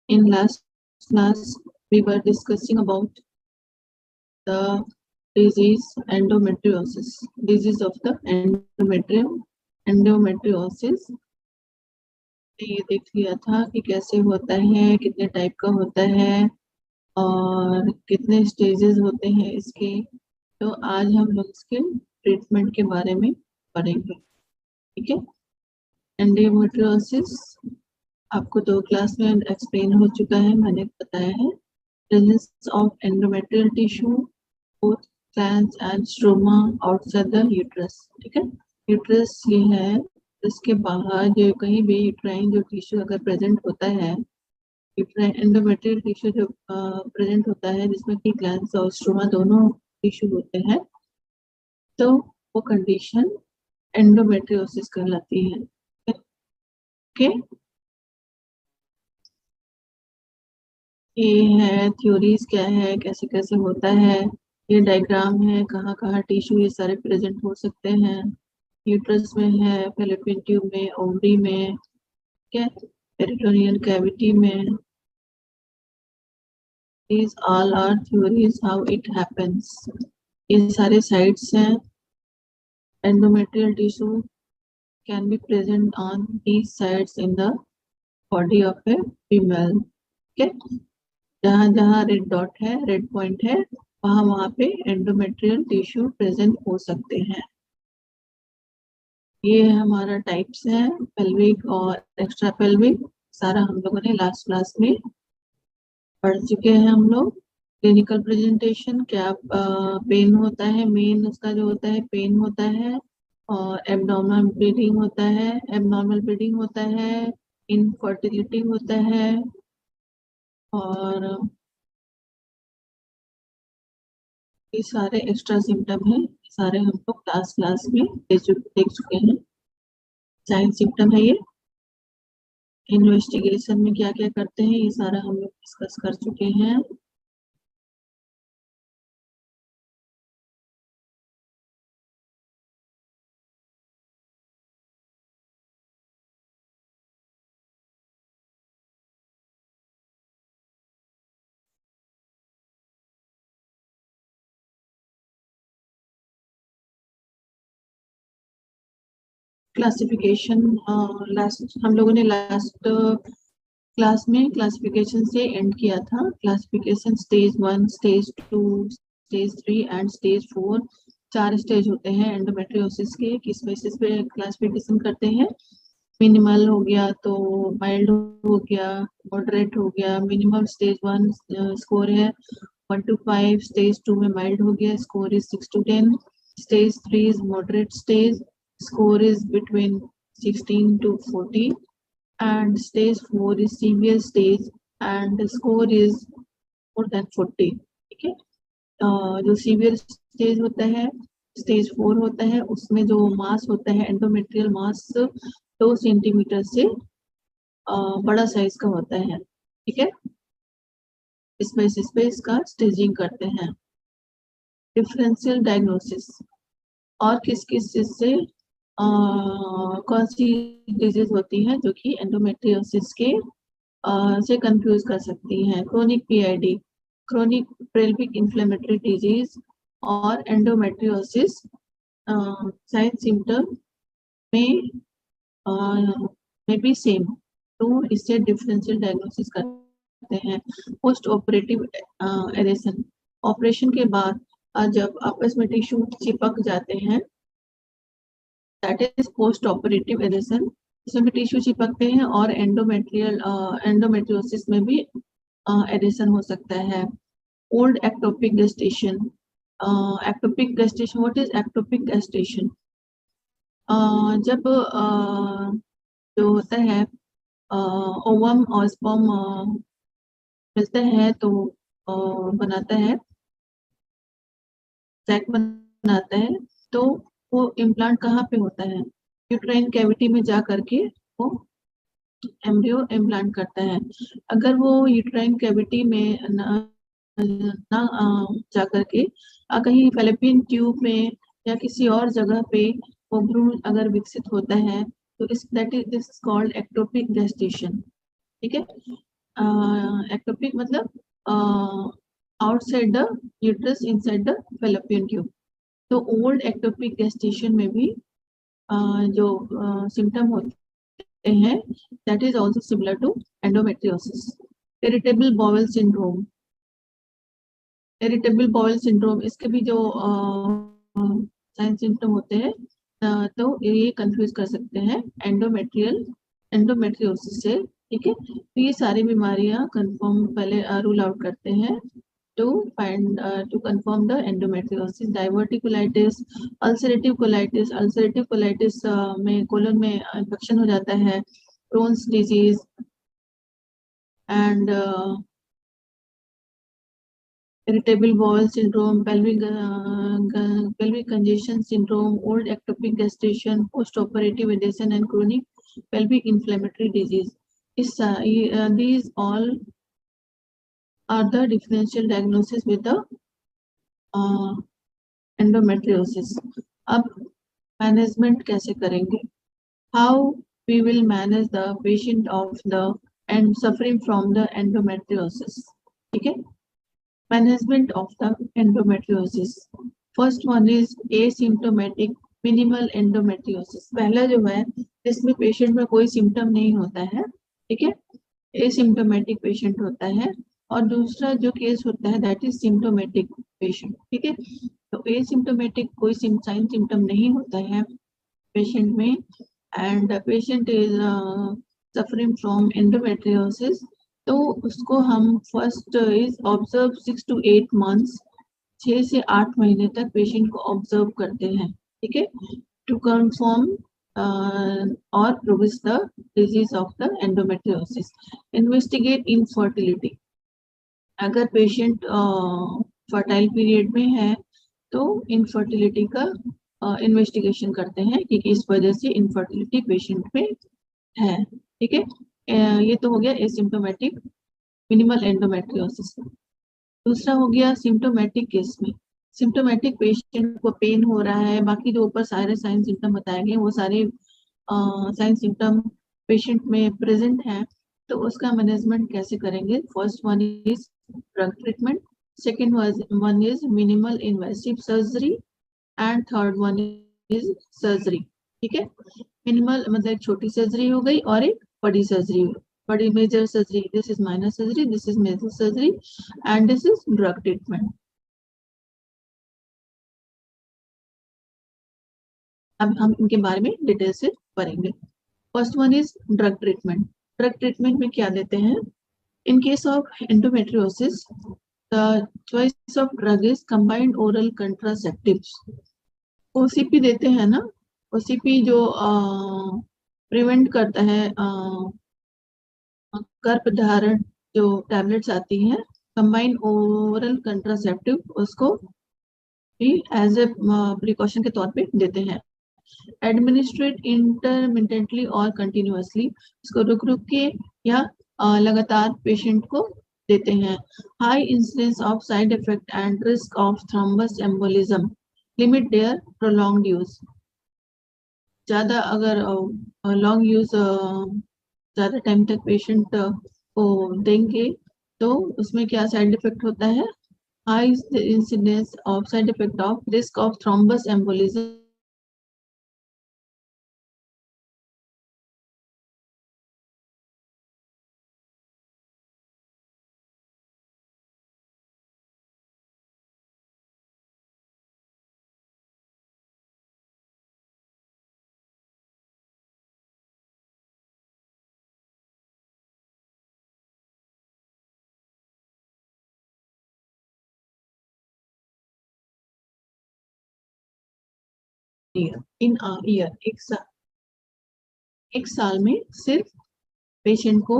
In last class, we were discussing about the disease endometriosis, disease of the endometriosis। ये देख लिया था कि कैसे होता है, कितने टाइप का होता है और कितने स्टेजेस होते हैं इसके। तो आज हम लोग इसके ट्रीटमेंट के बारे में पढ़ेंगे, ठीक है। एंडोमेट्रियोसिस आपको 2 क्लास में एक्सप्लेन हो चुका है, मैंने बताया है। Presence of endometrial tissue both glands and stroma outside the uterus, ठीक है। यूट्रस ये है, इसके बाहर जो कहीं भी यूट्राइन जो टिश्यू अगर प्रेजेंट होता है, यूट्राइन एंडोमेट्रियल टिश्यू जो प्रेजेंट होता है जिसमें कि ग्लैंड्स और स्ट्रोमा दोनों टिश्यू होते हैं, तो वो कंडीशन एंडोमेट्रियोसिस कहलाती है, ओके। ये है थ्योरीज क्या है, कैसे कैसे होता है, ये डायग्राम है, कहाँ कहाँ टिश्यू ये सारे प्रेजेंट हो सकते हैं। यूट्रस में है, फैलोपियन ट्यूब में, ओवरी में, ठीक है, पेरिटोनियल कैविटी में। These all are theories how it happens। ये सारे साइट्स हैं। Endometrial tissue can be present on these sites in the body of a female, ठीक है। जहाँ जहाँ रेड डॉट है, रेड पॉइंट है, वहाँ वहाँ पे एंडोमेट्रियल टिश्यू प्रेजेंट हो सकते हैं। ये हमारा टाइप्स है, पेल्विक और एक्स्ट्रा पेल्विक, सारा हम लोगों ने लास्ट क्लास में पढ़ चुके हैं हम लोग। क्लिनिकल प्रेजेंटेशन क्या, पेन होता है, मेन उसका जो होता है पेन होता है, और एब्डोमिनल ब्लीडिंग होता है, एब्नॉर्मल ब्लीडिंग होता है, इनफर्टिलिटी होता है, और ये सारे एक्स्ट्रा सिम्टम हैं, सारे हम लोग क्लास में देख चुके हैं। साइंस सिम्टम है ये। इन्वेस्टिगेशन में क्या क्या करते हैं ये सारा हम लोग डिस्कस कर चुके हैं। क्लासिफिकेशन लास्ट हम लोगों ने लास्ट क्लास में क्लासिफिकेशन से एंड किया था। Classification stage 1, stage 2, stage 3 and stage 4, 4 stage होते हैं एंडोमेट्रियोसिस के। किस बेसिस पे क्लासिफिकेशन करते हैं? मिनिमल हो गया तो माइल्ड हो गया, मॉडरेट हो गया। मिनिमम स्टेज 1 स्कोर है 1 to 5, स्टेज 2 में माइल्ड हो गया, score is 6 to 10, stage 3 is moderate stage, score is between 16 to 40, and stage 4 is severe stage and the score is more than 40, ठीक है। जो सीवियर स्टेज होता है, स्टेज 4 होता है, उसमें जो मास होता है एंडोमेट्रियल मास 2 सेंटीमीटर से बड़ा साइज का होता है, ठीक है। इस बेसिस पे इसका स्टेजिंग करते हैं। डिफरेंशियल डायग्नोसिस, और किस किस चीज से कौन सी डिजीज होती हैं जो कि एंडोमेट्रियोसिस के से कंफ्यूज कर सकती हैं? Chronic PID, chronic pelvic inflammatory disease, और एंडोमेट्रियोसिस साइन सिम्टम में भी सेम, तो इससे डिफरेंशियल डायग्नोसिस करते हैं। पोस्ट ऑपरेटिव एरेशन, ऑपरेशन के बाद जब आपस में टिश्यू चिपक जाते हैं, that is post operative adhesion, इसमें टिश्यू चिपकते हैं, और एंडोमेट्रियोसिस में भी एडेशन हो सकता है। Old ectopic gestation, ectopic gestation, what is ectopic gestation? जब जो होता है ओवम और स्पर्म मिलते हैं तो बनाता है, सैक बनाता है, तो वो इम्प्लांट कहाँ पे होता है? यूट्राइन कैविटी में जा करके वो एम्ब्रियो इम्प्लांट करता है। अगर वो यूट्राइन कैविटी में ना जा करके कहीं फैलोपियन ट्यूब में या किसी और जगह पे वो भ्रूण अगर विकसित होता है, तो इस that is this called ectopic gestation, ठीक है। एक्टोपिक मतलब outside the uterus inside the fallopian tube. तो ओल्ड एक्टोपिक गेस्टेशन में भी जो सिम्टम होते हैं that is also similar to endometriosis. Irritable bowel syndrome, irritable bowel syndrome इसके भी जो साइन सिम्टम होते हैं तो ये कंफ्यूज कर सकते हैं एंडोमेट्रियोसिस से। ठीक है, तो ये सारी बीमारियां कंफर्म पहले रूल आउट करते हैं to find to confirm the endometriosis। diverticulitis, ulcerative colitis में कोलन में इन्फेक्शन हो जाता है, Crohn's disease and irritable bowel syndrome, pelvic congestion syndrome, old ectopic gestation, postoperative edema and chronic pelvic inflammatory disease। These all are the differential diagnosis with the endometriosis। अब management कैसे करेंगे? How we will manage the patient of the and suffering from the endometriosis. ठीक है, management of the endometriosis. First one is asymptomatic minimal endometriosis. पहला जो है जिसमें patient में कोई सिम्टम नहीं होता है, ठीक है, एसिम्प्टोमेटिक पेशेंट होता है। और दूसरा जो केस होता है दैट इज सिम्प्टोमेटिक पेशेंट। ठीक है, तो एसिम्प्टोमेटिक कोई साइन सिम्टम नहीं होता है पेशेंट में and patient is suffering from endometriosis, तो उसको हम first is observe 6 to 8 months, 6 से 8 महीने तक पेशेंट को ऑब्जर्व करते हैं। ठीक है, टू कंफर्म और progress the disease of the endometriosis. Investigate infertility. अगर पेशेंट फर्टाइल पीरियड में है तो इनफर्टिलिटी का इन्वेस्टिगेशन करते हैं कि इस वजह से इनफर्टिलिटी पेशेंट में है। ठीक है, ये तो हो गया एसिम्प्टोमेटिक मिनिमल एंडोमेट्रियोसिस। दूसरा हो गया सिम्प्टोमेटिक केस में। सिम्प्टोमेटिक पेशेंट को पेन हो रहा है, बाकी जो ऊपर सारे साइन सिम्टम बताए गए वो सारे साइन सिम्टम पेशेंट में प्रेजेंट हैं, तो उसका मैनेजमेंट कैसे करेंगे? First one is drug treatment, second one is minimal invasive surgery and third one is surgery. ठीक है, मिनिमल मतलब एक छोटी सर्जरी हो गई और एक बड़ी सर्जरी हो गई। बड़ी major surgery, this is minor surgery, this is major surgery and this is drug treatment. अब हम इनके बारे में डिटेल से पढ़ेंगे। First one is drug treatment. Drug treatment में क्या देते हैं? In case of endometriosis the choice of drug is combined oral contraceptives. OCP देते हैं ना, ओसीपी जो प्रिवेंट करता है गर्भधारण, जो टैबलेट्स आती हैं कंबाइंड ओरल कंट्रासेप्टिव, उसको भी एज ए प्रिकॉशन के तौर पे देते हैं। एडमिनिस्ट्रेट इंटरमिटेंटली और कंटिन्यूअसली, इसको रुक रुक के या लगातार पेशेंट को देते हैं। High incidence of side effect and risk of thrombus embolism, limit their prolonged use. ज़्यादा अगर लॉन्ग यूज ज़्यादा टाइम तक पेशेंट को देंगे तो उसमें क्या साइड इफेक्ट होता है? High incidence of side effect of risk of thrombus embolism, in year एक साल में सिर्फ पेशेंट को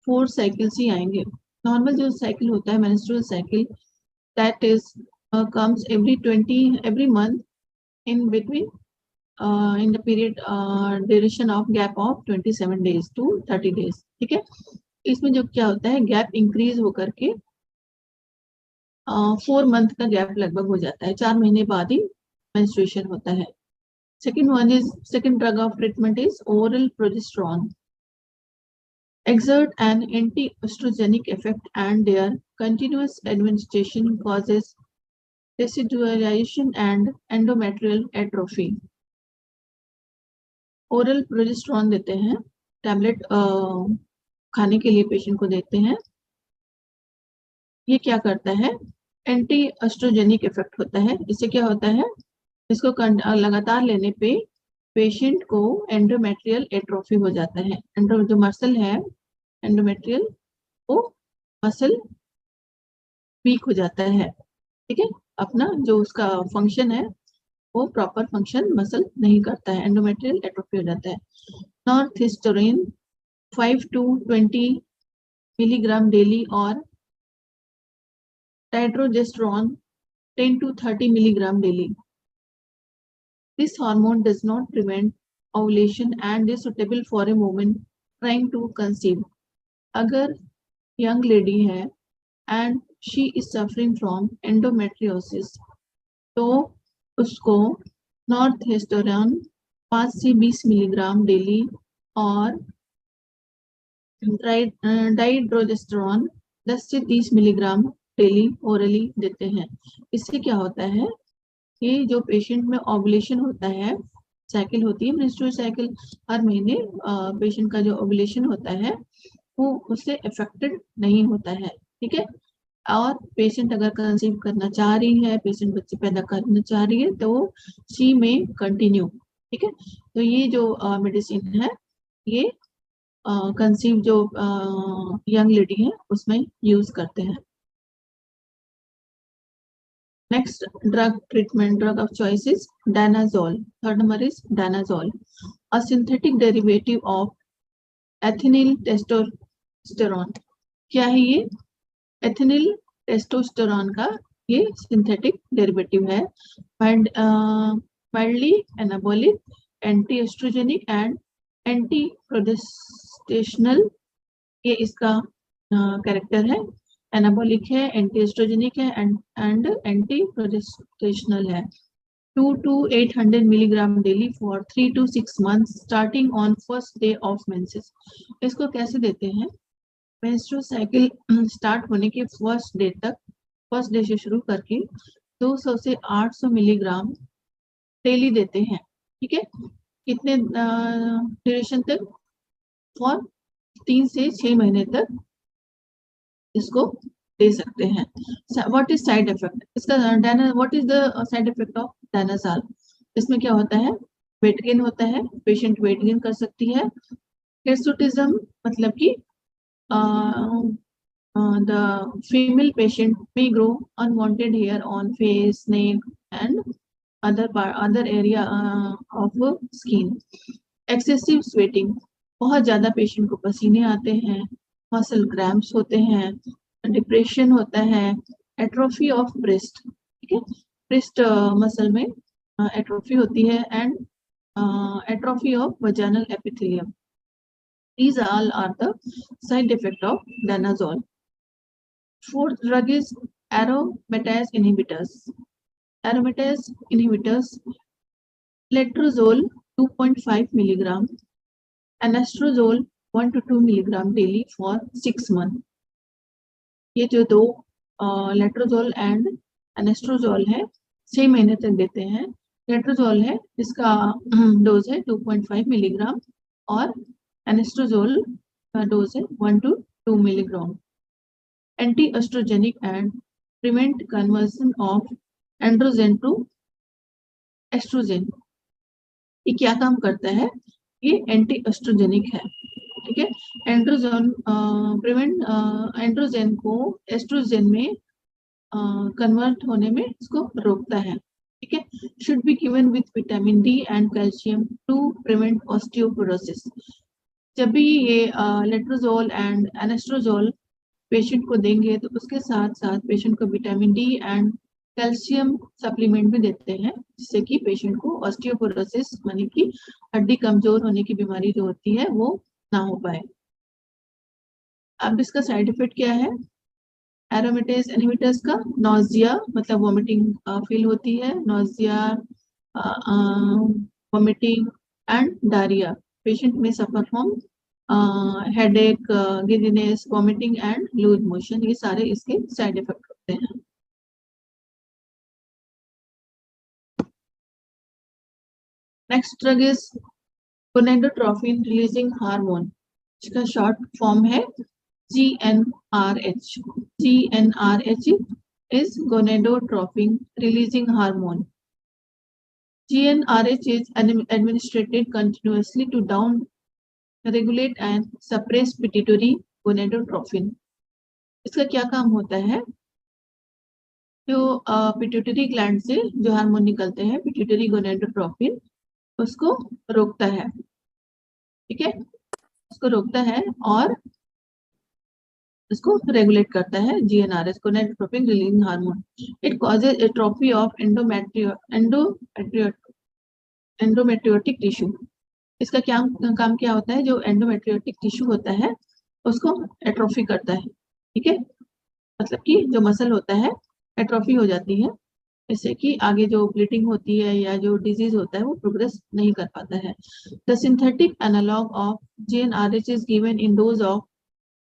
4 साइकिल्स ही आएंगे। नॉर्मल जो साइकिल होता है menstrual cycle that is comes every month in between in the period duration of gap of 27 days to 30 days। ठीक है, इसमें जो क्या होता है गैप इंक्रीज होकर के 4 मंथ का गैप लगभग हो जाता है, 4 महीने बाद ही मेंस्ट्रुएशन होता है। Second drug of treatment is oral progesterone. exert an anti-estrogenic effect, and their continuous administration causes residualization and endometrial atrophy. Oral progesterone देते हैं, टैबलेट खाने के लिए पेशेंट को देते हैं. ये क्या करता है? एंटी एस्ट्रोजेनिक इफेक्ट होता है. इससे क्या होता है? इसको लगातार लेने पे पेशेंट को एंडोमेट्रियल एट्रोफी हो जाता है. जो मसल है एंडोमेट्रियल, वो मसल वीक हो जाता है. ठीक है, अपना जो उसका फंक्शन है वो प्रॉपर फंक्शन मसल नहीं करता है, एंडोमेट्रियल एट्रोफी हो जाता है. नॉर्थिस्टोरिन 5 to 20 मिलीग्राम डेली और डाइड्रोजेस्टेरॉन 10 to 30 milligram daily. This hormone does not prevent ovulation and is suitable for a woman trying to conceive. अगर young lady है and she is suffering from endometriosis, तो उसको नॉर्थेस्टोरॉन 5 से 20 milligram daily और डाइड्रोजेस्टेरॉन 10 से 30 milligram daily orally देते हैं. इससे क्या होता है? ये जो पेशेंट में ओवुलेशन होता है, साइकिल होती है मेंस्ट्रुअल साइकिल, हर महीने पेशेंट का जो ओवुलेशन होता है वो उससे अफेक्टेड नहीं होता है. ठीक है, और पेशेंट अगर कंसीव करना चाह रही है, पेशेंट बच्चे पैदा करना चाह रही है, तो शी में कंटिन्यू. ठीक है, तो ये जो मेडिसिन है ये कंसीव जो यंग लेडी है उसमें यूज करते हैं. Next drug treatment, drug of choice is danazol. Third number is danazol, a synthetic derivative of ethinyl testosterone. क्या है ये? एथिनिल टेस्टोस्टेरॉन का ये सिंथेटिक डेरिवेटिव है. Mildly anabolic, anti estrogenic and anti progestational, ये इसका कैरेक्टर है. एनाबॉलिक है, एंटी एस्ट्रोजेनिक है एंड एंटी प्रोजेस्टेशनल है. 2 to 800 milligram daily for 3 to 6 months starting on first day of menses. इसको कैसे देते हैं? मेंस्ट्रुअल साइकिल स्टार्ट होने के फर्स्ट डे से शुरू करके 200 से 800 मिलीग्राम डेली देते हैं. ठीक है, कितने ड्यूरेशन तक? फॉर 3 से 6 महीने तक इसको दे सकते हैं. व्हाट इज साइड इफेक्ट इसका? What is the side effect of danazol? इसमें क्या होता है? वेट गेन होता है, पेशेंट वेट गेन कर सकती है. हिर्सुटिज्म मतलब कि the female patient may grow unwanted hair on face, neck and other area of skin. Excessive sweating, बहुत ज्यादा पेशेंट को पसीने आते हैं, मसल क्रैम्प्स होते हैं, डिप्रेशन होता है, एट्रोफी ऑफ ब्रेस्ट. ठीक है, ब्रेस्ट मसल में एट्रोफी होती है and atrophy of vaginal epithelium. These all are the side effect of danazol. Fourth drug is aromatase inhibitors. Aromatase inhibitors, letrozole 2.5 milligram, anastrozole 1 to 2 milligram daily for 6 months. ये जो दो letrozole and एनेस्ट्रोजोल है 6 महीने तक देते हैं. लेट्रोजोल है, इसका डोज है 2.5 मिलीग्राम और एनेस्ट्रोजोल का डोज है 1 to 2 milligram. Anti estrogenic and prevent conversion of androgen to estrogen. ये क्या काम करता है? ये एंटी एस्ट्रोजेनिक है. ठीक है, एंड्रोजन प्रिवेंट एंड्रोजन को एस्ट्रोजन में कन्वर्ट होने में इसको रोकता है. ठीक है, should be given with vitamin D and calcium to prevent osteoporosis. जब भी ये लेट्रोजोल एंड एनेस्ट्रोजोल पेशेंट को देंगे तो उसके साथ साथ पेशेंट को vitamin D and calcium supplement भी देते हैं, जिससे कि पेशेंट को ऑस्टियोपोरोसिस यानी कि हड्डी कमजोर होने की बीमारी जो होती है वो ना हो पाए. अब इसका साइड इफेक्ट क्या है? एरोमेटेज इनहिबिटर्स का नॉजिया मतलब वॉमिटिंग फील होती है, nausea, vomiting and diarrhoea. Patient में suffer from headache, giddiness, vomiting and loose motion, ये सारे इसके साइड इफेक्ट होते हैं। Next drug is gonadotrophin releasing hormone, इसका शॉर्ट फॉर्म है GnRH. GnRH is gonadotropin releasing hormone. GnRH is administered continuously to down regulate and suppress pituitary gonadotropin. इसका क्या काम होता है? जो पिट्यूटरी ग्लैंड से जो हार्मोन निकलते हैं पिट्यूटरी गोनेडोट्रोपिन, उसको रोकता है, ठीक है, उसको रोकता है और इसको रेगुलेट करता है GnRH, gonadotropin releasing hormone. It causes atrophy of endometriotic tissue. इसका क्या काम क्या होता है? जो एंडोमेट्रियोटिक टिश्यू होता है उसको एट्रोफी करता है, ठीक है, मतलब कि जो मसल होता है एट्रोफी हो जाती है, इससे कि आगे जो ब्लीडिंग होती है या जो डिजीज होता है वो प्रोग्रेस नहीं कर पाता है. The synthetic analog of GnRH is given in dose of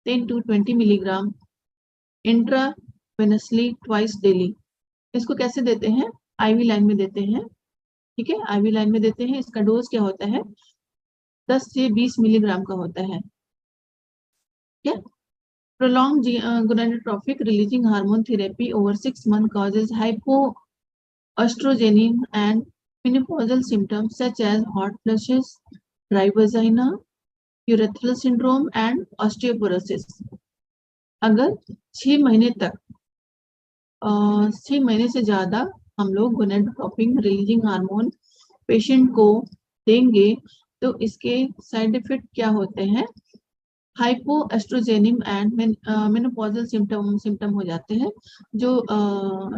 10 to 20 milligram intravenously twice daily. इसको कैसे देते हैं? आईवी लाइन में देते हैं, ठीक है, आईवी लाइन में देते हैं. इसका डोज क्या होता है? 10 से 20 मिलीग्राम का होता है, ठीक है. Prolonged gonadotrophic releasing hormone therapy over 6 months causes hypoestrogenism and menopausal symptoms such as hot flushes, dry vagina, urethral syndrome and osteoporosis. अगर 6 महीने तक 6 महीने से ज्यादा हम लोग गोनेडोट्रोपिन रिलीजिंग हार्मोन पेशेंट को देंगे तो इसके साइड इफेक्ट क्या होते हैं? हाइपोएस्ट्रोजेनिम एंड मेनोपॉजल सिम्टम हो जाते हैं. जो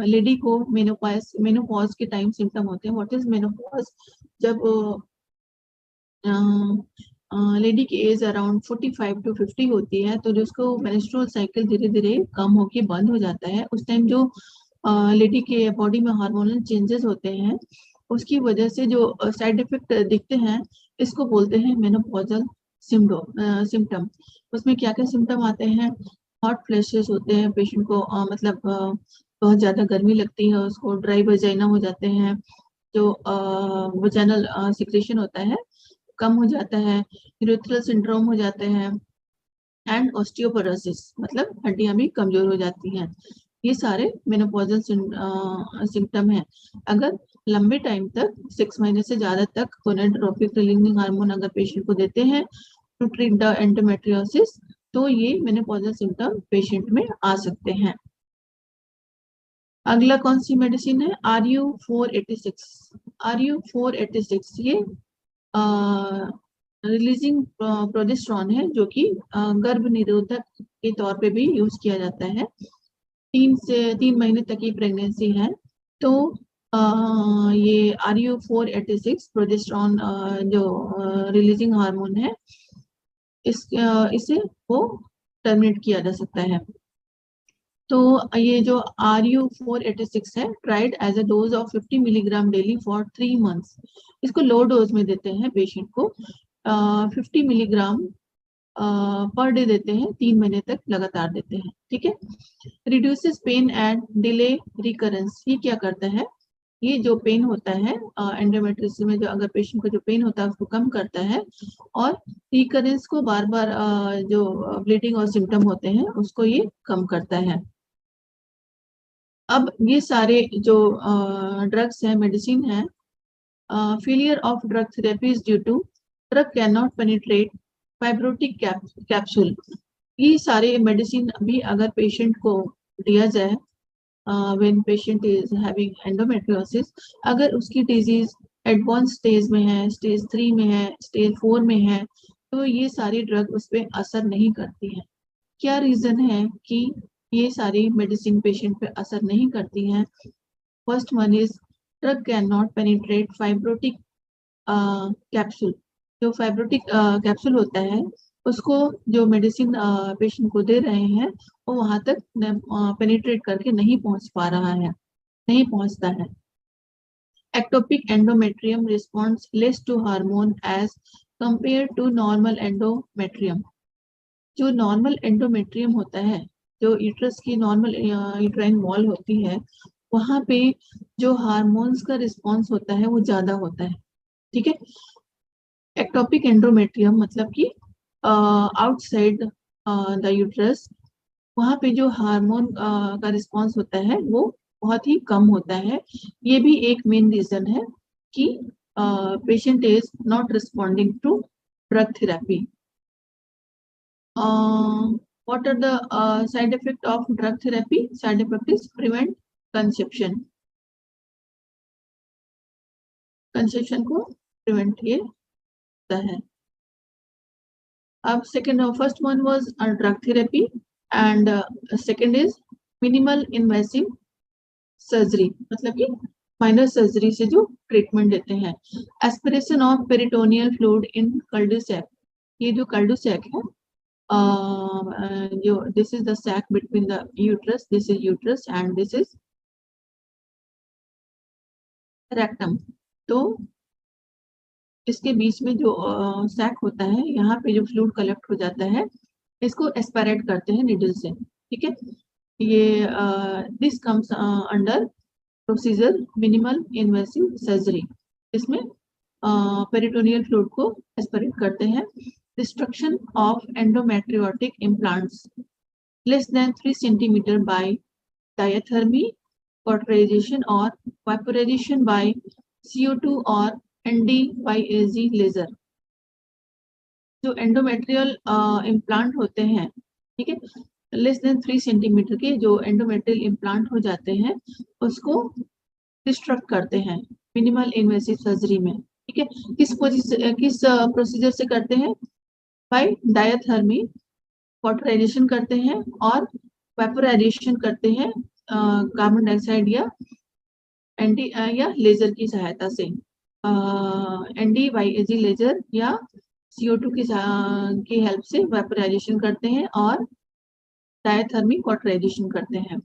लेडी को मेनोपॉज के टाइम सिम्टम होते हैं. What is menopause? जब लेडी की एज अराउंड 45 to 50 होती है तो जिसको मेंस्ट्रुअल साइकिल धीरे धीरे कम होके बंद हो जाता है, उस टाइम जो लेडी के बॉडी में हार्मोनल चेंजेस होते हैं उसकी वजह से जो साइड इफेक्ट दिखते हैं इसको बोलते हैं मेनोपॉजल सिम्टम. उसमें क्या क्या सिम्टम आते हैं? हॉट फ्लैशेस होते हैं पेशेंट को, मतलब बहुत ज्यादा गर्मी लगती है उसको. ड्राई वजाइना हो जाते हैं, जो वजाइनल सिक्रेशन होता है कम हो जाता है. यूरेथ्रल सिंड्रोम हो जाते हैं एंड ऑस्टियोपोरोसिस, मतलब हड्डियां भी कमजोर हो जाती हैं. ये सारे मेनोपॉजल सिम्टम हैं. अगर लंबे टाइम तक 6 महीने से ज्यादा तक गोनेडोट्रोपिन रिलीजिंग हार्मोन अगर पेशेंट को देते हैं टू ट्रीट द एंडोमेट्रियोसिस तो ये मेनोपॉजल सिम्टम पेशेंट में आ सकते हैं. अगला कौन सी मेडिसिन है? RU486. RU486 ये रिलीजिंग प्रोजेस्टेरॉन है जो कि गर्भ निरोधक के तौर पे भी यूज किया जाता है. 3 महीने तक की प्रेगनेंसी है तो ये RU486 प्रोजेस्टेरॉन जो रिलीजिंग हार्मोन है इसे वो टर्मिनेट किया जा सकता है. तो ये जो RU486 है tried as a dose of 50 milligram daily for 3 months. इसको लो डोज में देते हैं पेशेंट को, 50 मिलीग्राम पर डे देते हैं, 3 महीने तक लगातार देते हैं, ठीक है. Reduces pain and delay recurrence. ये क्या करता है? ये जो पेन होता है एंडोमेट्रियोसिस में, जो अगर पेशेंट को जो पेन होता है उसको कम करता है और रिकरेंस को बार बार जो ब्लीडिंग और सिम्टम होते हैं उसको ये कम करता है. अब ये सारे जो ड्रग्स हैं, मेडिसिन है, failure of drug therapy is due to drug can not penetrate fibrotic capsule. ये सारे मेडिसिन अभी अगर पेशेंट को दिया जाए when patient is having endometriosis, अगर उसकी डिजीज एडवांस स्टेज में है, स्टेज 3 में है, स्टेज 4 में है, तो ये सारी ड्रग उस पर असर नहीं करती है. क्या रीजन है कि ये सारी मेडिसिन पेशेंट पे असर नहीं करती हैं? First one is drug can not penetrate fibrotic capsule. जो फाइब्रोटिक कैप्सूल होता है उसको जो मेडिसिन पेशेंट को दे रहे हैं वो वहां तक पेनिट्रेट करके नहीं पहुंच पा रहा है, नहीं पहुंचता है. Ectopic endometrium responds less to hormone as compare to normal endometrium. जो नॉर्मल एंडोमेट्रियम होता है, जो यूट्रस की नॉर्मल यूट्राइन वॉल होती है, वहां पे जो हार्मोन्स का रिस्पॉन्स होता है वो ज्यादा होता है। ठीक है। एक्टोपिक एंडोमेट्रियम मतलब कि आउटसाइड द यूट्रस, वहां पे जो हार्मोन का रिस्पॉन्स होता है वो बहुत ही कम होता है। ये भी एक मेन रीजन है कि patient is not responding to drug therapy. What are the side effect of drug therapy? Side effect is prevent conception. Conception को प्रिवेंट ये होता है। अब second, first one was drug therapy and second is minimal invasive surgery, मतलब कि minor surgery से जो treatment देते हैं। Aspiration of peritoneal fluid in culdesac. ये जो कल्डोसैक है, जो this is the sac between the uterus, this is uterus and this is rectum. तो इसके बीच में जो सैक होता है, यहाँ पे जो फ्लूइड कलेक्ट हो जाता है, इसको एस्पायरेट करते हैं निडल से। ठीक है। ये this comes under procedure minimal invasive surgery. इसमें पेरिटोनियल फ्लूइड को एस्पायरेट करते हैं। Destruction of endometriotic implants less than 3 centimeter by diathermy, cauterization or vaporization by CO2 or ND/AZ laser. जो एंडोमेट्रियल इम्प्लांट होते हैं, ठीक है, लेस देन 3 सेंटीमीटर के जो एंडोमेट्रियल इम्प्लांट हो जाते हैं, उसको डिस्ट्रक्ट करते हैं मिनिमल इन्वेसिव सर्जरी में। ठीक है। किस प्रोसीजर से करते हैं? बाय डायथर्मी, कॉटराइजेशन करते हैं और वेपोराइजेशन करते हैं कार्बन डाइऑक्साइड या एंटी या लेजर की सहायता से। ND/AZ लेजर या CO2 की हेल्प से वेपोराइजेशन करते हैं और डायथर्मी कॉटराइजेशन करते हैं।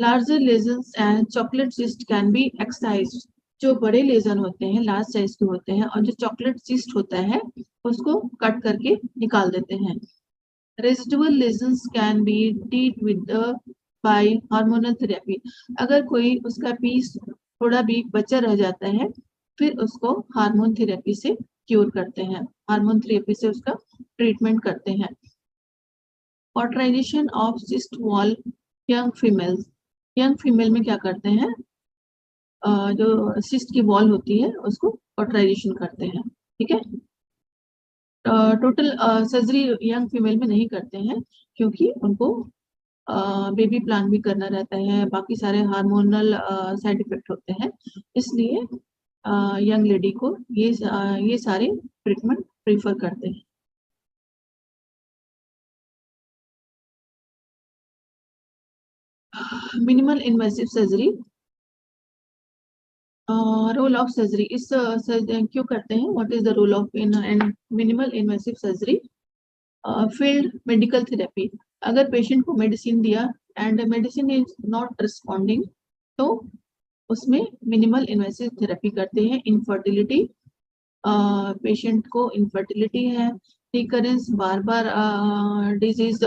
Larger lesions and chocolate cyst can be excised. जो बड़े लेजन होते हैं लार्ज साइज के होते हैं, और जो चॉकलेट सिस्ट होता है उसको कट करके निकाल देते हैं। Residual lesions can be treat with by hormonal therapy. अगर कोई उसका पीस थोड़ा भी बचा रह जाता है, फिर उसको हार्मोन थेरेपी से क्योर करते हैं, हार्मोन थेरेपी से उसका ट्रीटमेंट करते हैं। Cauterization of cyst wall young females. Young female में क्या करते हैं? जो सिस्ट की वॉल होती है उसको कॉटराइजेशन करते हैं। ठीक है। टोटल सर्जरी यंग फीमेल में नहीं करते हैं, क्योंकि उनको बेबी प्लान भी करना रहता है, बाकी सारे हार्मोनल साइड इफेक्ट होते हैं, इसलिए यंग लेडी को ये सारे ट्रीटमेंट प्रीफर करते हैं। Minimal invasive surgery, role of surgery. इस क्यों करते हैं? What is the role of in minimal invasive surgery? Failed medical therapy. अगर पेशेंट को मेडिसिन दिया and medicine is not responding, तो उसमें मिनिमल इन्वेसिव थेरेपी करते हैं। इनफर्टिलिटी, पेशेंट को इनफर्टिलिटी है, रिकरेंस, बार बार डिजीज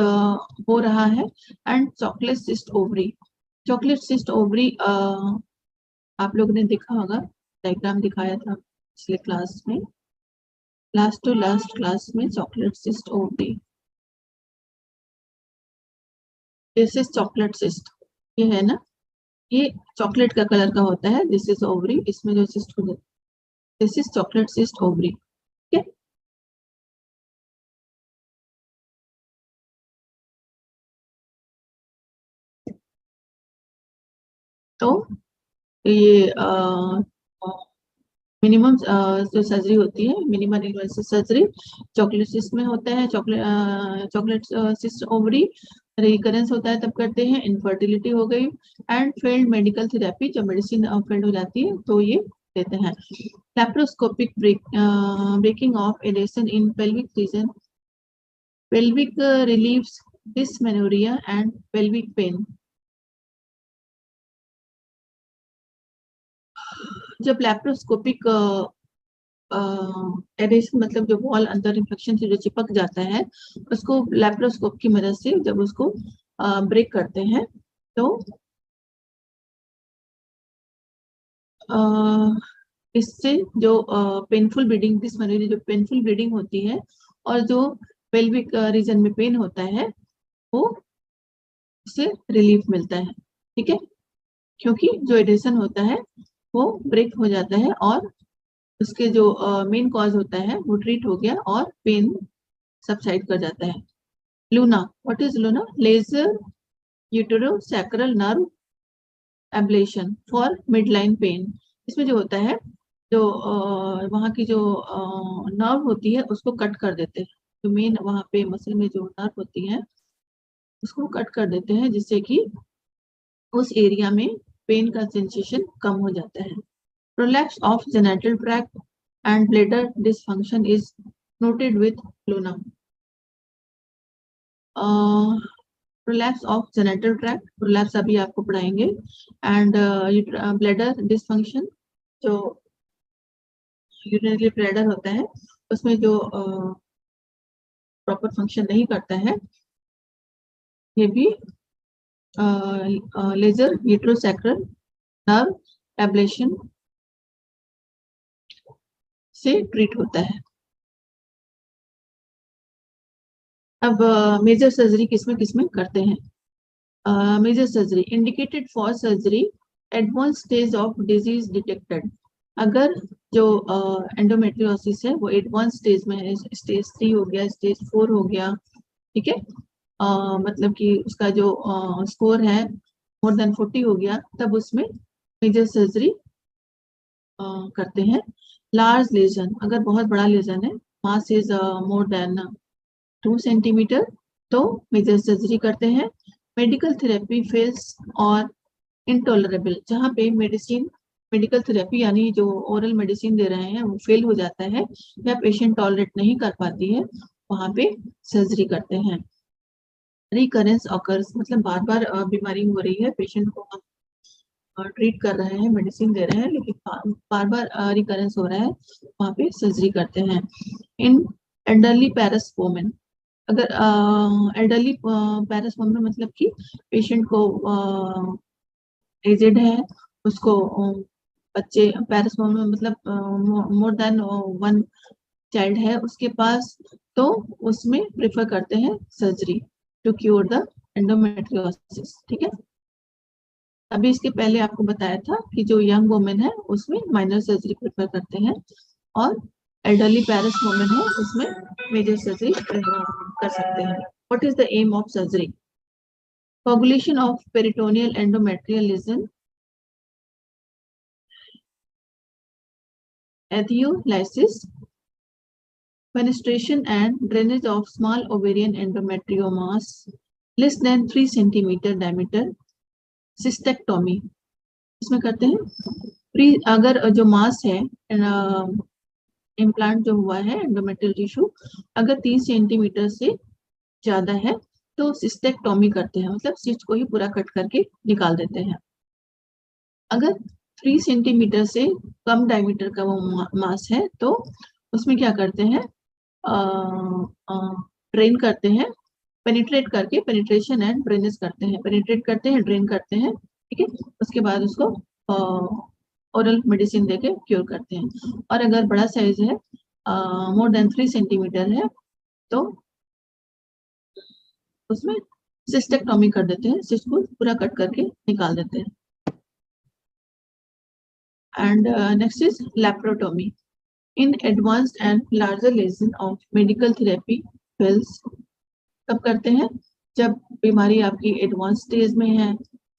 हो रहा है, and chocolate cyst ovary. Chocolate cyst ovary आप लोगों ने देखा होगा, डायग्राम दिखाया था पिछले क्लास में, लास्ट टू लास्ट क्लास में। Chocolate cyst ovary, this is chocolate cyst, ये है ना, ये चॉकलेट का कलर का होता है। दिस इज ओवरी, इसमें जो सिस्ट हो जाता है, this is chocolate cyst ovary. ठीक है। तो ये मिनिमम जो सर्जरी होती है, minimum invasive surgery chocolate cyst में होता है। चॉकलेट सिस्ट ओवरी रिकरेंस होता है तब करते हैं। इनफर्टिलिटी हो गई, एंड फेल्ड मेडिकल थेरेपी, जब मेडिसिन फेल्ड हो जाती है तो ये देते हैं। Laparoscopic breaking of adhesion in pelvic region, pelvic relieves dysmenorrhea and pelvic pain। जब लैप्रोस्कोपिक एडेशन मतलब जो वॉल अंदर इन्फेक्शन से जो चिपक जाता है, उसको लैप्रोस्कोप की मदद से जब उसको ब्रेक करते हैं तो इससे जो पेनफुल ब्लीडिंग, डिस्मेनोरिया जो पेनफुल ब्लीडिंग होती है और जो पेल्विक रीजन में पेन होता है वो उससे रिलीफ मिलता है। ठीक है, क्योंकि जो एडेशन होता है वो ब्रेक हो जाता है और उसके जो मेन कॉज होता है वो ट्रीट हो गया और पेन सबसाइड कर जाता है। LUNA, what is LUNA? Laser uterosacral nerve ablation for midline pain. इसमें जो होता है, जो वहाँ की जो नर्व होती है उसको कट कर देते हैं, जो मेन वहाँ पे मसल में जो नर्व होती है उसको कट कर देते हैं, जिससे कि उस एरिया में पेन का सेंसेशन कम हो जाता है। Prolapse of genital tract and bladder dysfunction is noted with Luna. Prolapse of genital tract, prolapse अभी आपको पढ़ाएंगे, एंड ब्लैडर डिसफंक्शन, जो यूरिनरी ब्लैडर होता है उसमें जो प्रॉपर फंक्शन नहीं करता है, ये भी लेजर यूटेरोसैक्रल नर्व एब्लेशन से ट्रीट होता है। अब मेजर सर्जरी किसमें किसमें करते हैं? Major surgery indicated for surgery advance stage of disease detected. अगर जो एंडोमेट्रियोसिस है वो एडवांस स्टेज में है, स्टेज 3 हो गया, स्टेज 4 हो गया, ठीक है, मतलब कि उसका जो स्कोर है मोर देन 40 हो गया, तब उसमें मेजर सर्जरी करते हैं। लार्ज लेजन, अगर बहुत बड़ा लेजन है, mass is more than 2 centimetre, तो मेजर सर्जरी करते हैं। मेडिकल थेरेपी फेल्स और इंटॉलरेबल, जहाँ पे मेडिकल थेरेपी यानी जो ओरल मेडिसिन दे रहे हैं वो फेल हो जाता है या पेशेंट टॉलरेट नहीं कर पाती है, वहाँ पे सर्जरी करते हैं। रिकरेंस ऑकर्स, मतलब बार बार बीमारी हो रही है, पेशेंट को हम ट्रीट कर रहे हैं, मेडिसिन दे रहे हैं, लेकिन बार बार रिकरेंस हो रहा है, वहाँ पे सर्जरी करते हैं। इन एल्डरली पैरास्पोमेन, अगर एल्डरली पैरास्पोमेन मतलब कि पेशेंट को एजेड है, उसको बच्चे पैरास्पोमेन मतलब मोर देन 1 चाइल्ड है उसके पास, तो उसमें प्रेफर करते हैं surgery to cure the endometriosis. ठीक है, अभी इसके पहले आपको बताया था कि जो यंग वुमेन है उसमें माइनर सर्जरी प्रेफर करते हैं और एल्डरली पैरस वुमेन है उसमें मेजर सर्जरी कर सकते हैं। What is the aim of surgery? Coagulation of peritoneal endometrial lesion, adhesiolysis, penetration and drainage of small ovarian endometriomas less than 3 centimeter diameter, cystectomy इसमें करते हैं। प्री, अगर जो मास है इम्प्लांट जो हुआ है एंडोमेट्रियल टिश्यू अगर 3 सेंटीमीटर से ज्यादा है तो सिस्टेक्टोमी करते हैं, मतलब सिस्ट को ही पूरा कट करके निकाल देते हैं। अगर 3 सेंटीमीटर से कम डायमीटर का वो मास है तो उसमें क्या करते हैं, ड्रेन करते हैं, पेनिट्रेट करके, पेनिट्रेशन एंड ड्रेनेज करते हैं, पेनिट्रेट करते हैं, ड्रेन करते हैं, ठीक है, उसके बाद उसको ओरल मेडिसिन देके क्योर करते हैं। और अगर बड़ा साइज है, मोर देन 3 सेंटीमीटर है, तो उसमें सिस्टेक्टोमी कर देते हैं, सिस्ट को पूरा कट करके निकाल देते हैं। And next is laparotomy in advanced and larger lesion of medical therapy fails. कब करते हैं? जब बीमारी आपकी एडवांस स्टेज में है,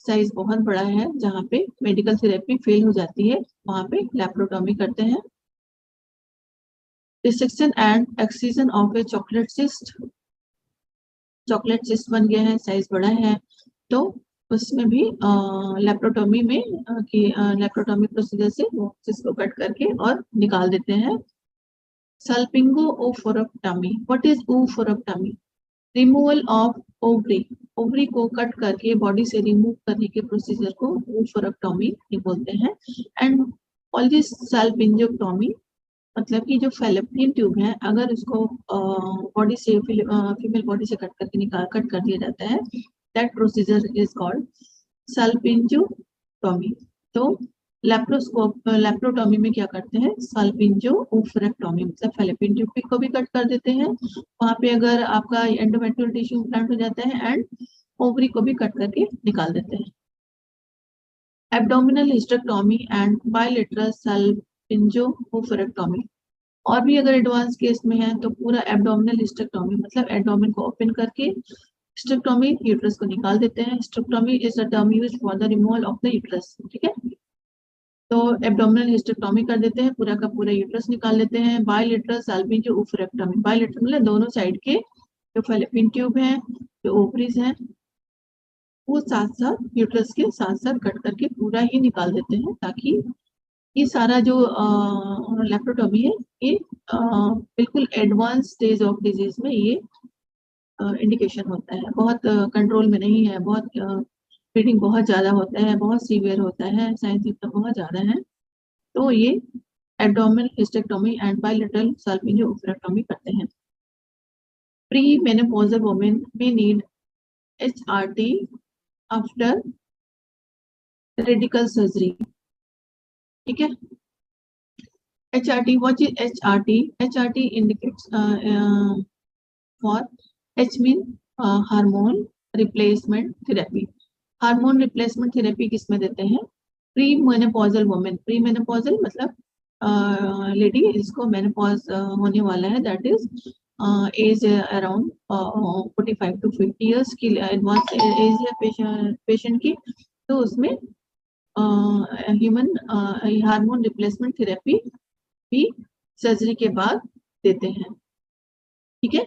साइज बहुत बड़ा है, जहाँ पे मेडिकल थेरेपी फेल हो जाती है, वहाँ पे लैप्रोटोमी करते हैं। Dissection and excision of A chocolate cyst, chocolate cyst बन गया है, साइज बड़ा है, तो उसमें भी लैप्रोटोमी में लैप्रोटोमी प्रोसीजर से वो सिस्ट को कट करके और निकाल देते हैं। Salpingo oophorectomy, what is oophorectomy? Removal of ovary, ovary को कट करके बॉडी से रिमूव करने के प्रोसीजर को ओफोरेक्टोमी बोलते हैं। एंड पॉलीसाल्पिंगोटोमी, मतलब कि जो फेलोपियन ट्यूब है, अगर उसको बॉडी से फीमेल बॉडी से कट कर दिया जाता है, दैट प्रोसीजर इज कॉल्ड सल्पिंजोटॉमी। तो लेप्रोटॉमी में क्या करते हैं, सल्पिंजोओफ्रेक्टॉमी, मतलब फेलोपियन ट्यूब को भी कट कर देते हैं, वहां पे अगर आपका एंडोमेट्रियल टिश्यू इम्प्लांट हो जाता है, एंड ओवरी को भी कट करके निकाल देते हैं। Abdominal hysterectomy and bilateral salpingooophorectomy. और भी अगर एडवांस केस में है तो पूरा एब्डोमिनल हिस्टेक्टॉमी, मतलब एब्डोमिन को ओपन करके हिस्टेक्टॉमी यूट्रस को निकाल देते हैं। Hysterectomy is a term used for the removal of the uterus, ठीक है। तो एब्डोमिनल हिस्टेक्टॉमी कर देते हैं, पूरा का पूरा यूट्रस निकाल लेते हैं। बायलेटरल सल्पिंजोओफ्रेक्टॉमी, बायलेटरल मतलब दोनों साइड के जो फेलोपियन ट्यूब है, जो ओवरीज हैं, वो साथ साथ यूट्रस के साथ साथ कट करके पूरा ही निकाल देते हैं, ताकि ये सारा जो लेप्रोटॉमी है, ये बिल्कुल एडवांस स्टेज ऑफ डिजीज में ये इंडिकेशन होता है, बहुत कंट्रोल में नहीं है, बहुत ब्लीडिंग बहुत ज़्यादा होता है, बहुत सीवियर होता है, साइन सिम्टम बहुत ज़्यादा है, तो ये एब्डोमिनल हिस्टेक्टोमी एंड बायलेटरल सल्पिंजोओफ्रेक्टॉमी करते हैं। प्री मेनोपॉजल वुमेन में need HRT after radical surgery, ठीक है। HRT, what is HRT? HRT indicates for H mean hormone replacement therapy. Hormone replacement therapy किसमें देते हैं, pre menopausal women. Pre menopausal मतलब lady जिसको मेनोपॉज होने वाला है, that is age around 45 to 50 years की एडवांस एज है पेशेंट की, तो उसमें ह्यूमन हार्मोन रिप्लेसमेंट थेरेपी भी सर्जरी के बाद देते हैं, ठीक है।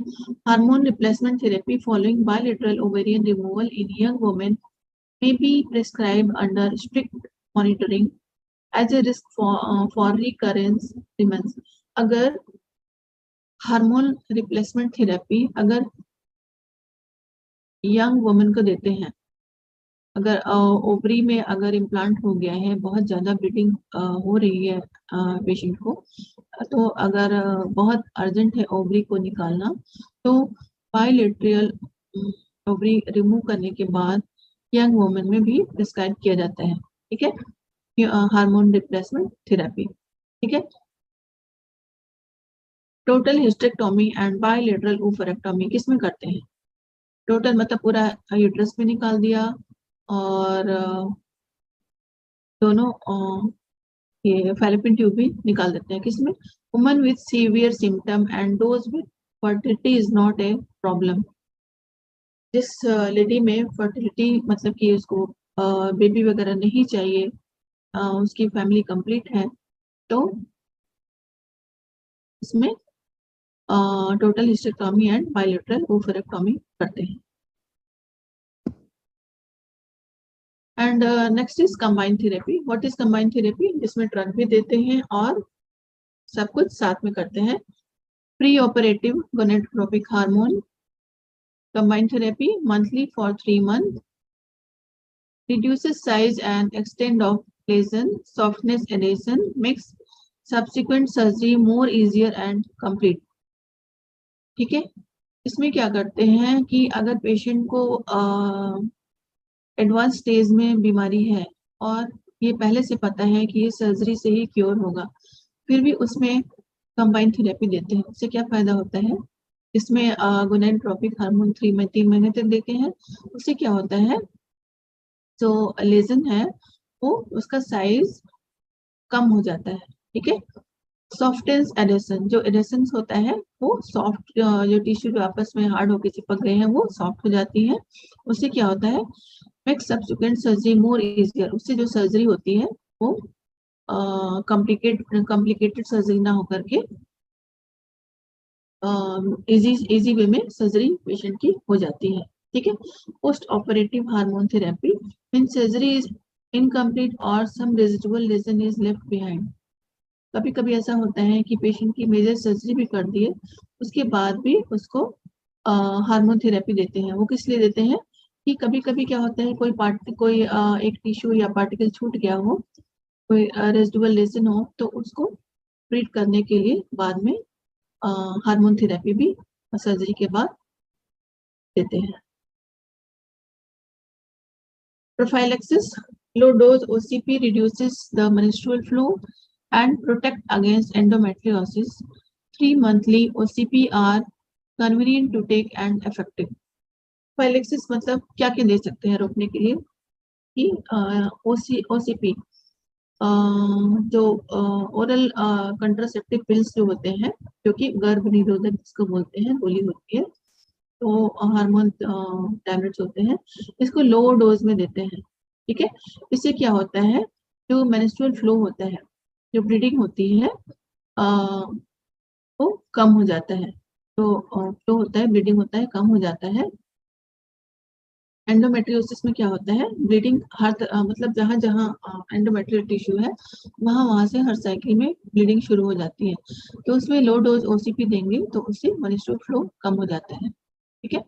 Hormone replacement therapy following bilateral ovarian removal in young women may be prescribed under strict monitoring as a risk for recurrence remains। अगर हार्मोन रिप्लेसमेंट थेरेपी अगर यंग वुमेन को देते हैं, अगर ओवरी में अगर इम्प्लांट हो गया है, बहुत ज़्यादा ब्लीडिंग हो रही है पेशेंट को, तो अगर बहुत अर्जेंट है ओवरी को निकालना, तो बायलेटरल ओवरी रिमूव करने के बाद यंग वुमेन में भी प्रिस्क्राइब किया जाता है, ठीक है, हार्मोन रिप्लेसमेंट थेरेपी, ठीक है। टोटल हिस्टेक्टोमी एंड बायलेटरल ओफरेक्टोमी किसमें करते हैं, टोटल मतलब पूरा यूट्रस में निकाल दिया, और दोनों ये फेलोपियन ट्यूब भी निकाल देते हैं, किसमें, woman with severe symptom and those with fertility is not a problem. जिस लेडी में फर्टिलिटी मतलब कि उसको बेबी वगैरह नहीं चाहिए, उसकी फैमिली कंप्लीट है, तो इसमें टोटल हिस्टेक्टोमी एंड बायलेटरल ओफरेक्टोमी करते हैं। And next is combined therapy. What is combined therapy, जिसमें ड्रग भी देते हैं और सब कुछ साथ में करते हैं। Pre operative gonadotropic hormone combined therapy monthly for 3 months, reduces size and extent of lesion, softness adhesion, makes subsequent surgery more easier and complete, ठीक है। इसमें क्या करते हैं कि अगर पेशेंट को एडवांस स्टेज में बीमारी है और ये पहले से पता है कि ये सर्जरी से ही क्योर होगा, फिर भी उसमें कंबाइंड थेरेपी देते हैं। उससे क्या फायदा होता है, इसमें गोनेडोट्रोपिक हार्मोन 3 महीने तक देते हैं, उससे क्या होता है, जो लेजन है वो उसका साइज कम हो जाता है, ठीक है। सॉफ्टनेस एडेशन, जो एडेशन होता है वो सॉफ्ट, जो टिश्यू जो आपस में हार्ड होकर चिपक गए हैं वो सॉफ्ट हो जाती है, उससे क्या होता है, make subsequent surgery more easier, उससे जो सर्जरी होती है वो कॉम्प्लिकेटेड सर्जरी ना होकर के इजी वे में सर्जरी पेशेंट की हो जाती है, ठीक है। Post operative hormone therapy, when surgery is incomplete और some residual lesion is left behind. कभी कभी ऐसा होता है कि पेशेंट की मेजर सर्जरी भी कर दी है, उसके बाद भी उसको हार्मोन थेरेपी देते हैं। वो किस लिए देते हैं कि कभी कभी क्या होता है, कोई एक टिश्यू या पार्टिकल छूट गया हो, कोई रेजिडुअल लेजन हो, तो उसको ट्रीट करने के लिए बाद में हार्मोन थेरेपी भी सर्जरी के बाद देते हैं। Prophylaxis, low dose OCP reduces the menstrual flow and protect against endometriosis. 3 monthly OCP are convenient to take and effective. Prophylaxis मतलब क्या क्या दे सकते हैं रोकने के लिए कि OCP जो ओरल कंट्रासेप्टिव पिल्स जो होते हैं, जो कि गर्भ निरोधक जिसको बोलते हैं गोली होती है, तो हार्मोन टैबलेट्स होते हैं, इसको लो डोज में देते हैं। ठीक है, इससे क्या होता है, जो मेंस्ट्रुअल फ्लो होता है, जो ब्लीडिंग होती है वो कम हो जाता है, तो फ्लो होता है, ब्लीडिंग होता है, कम हो जाता है। एंडोमेट्रियोसिस में क्या होता है, ब्लीडिंग मतलब जहाँ जहाँ एंडोमेट्रियल टिश्यू है वहाँ से हर साइकिल में ब्लीडिंग शुरू हो जाती है, तो उसमें लो डोज ओसीपी देंगे तो उससे मेंस्ट्रुअल फ्लो कम हो जाता है। ठीक है,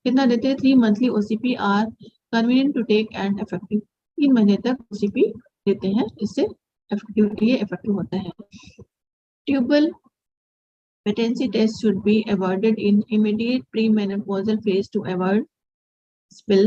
कितना देते हैं, 3 monthly OCP are convenient to take and effective. 3 महीने तक ओसीपी देते हैं, इससे इफेक्टिव होता है। Tubal patency test should be avoided in immediate premenopausal phase to avoid spill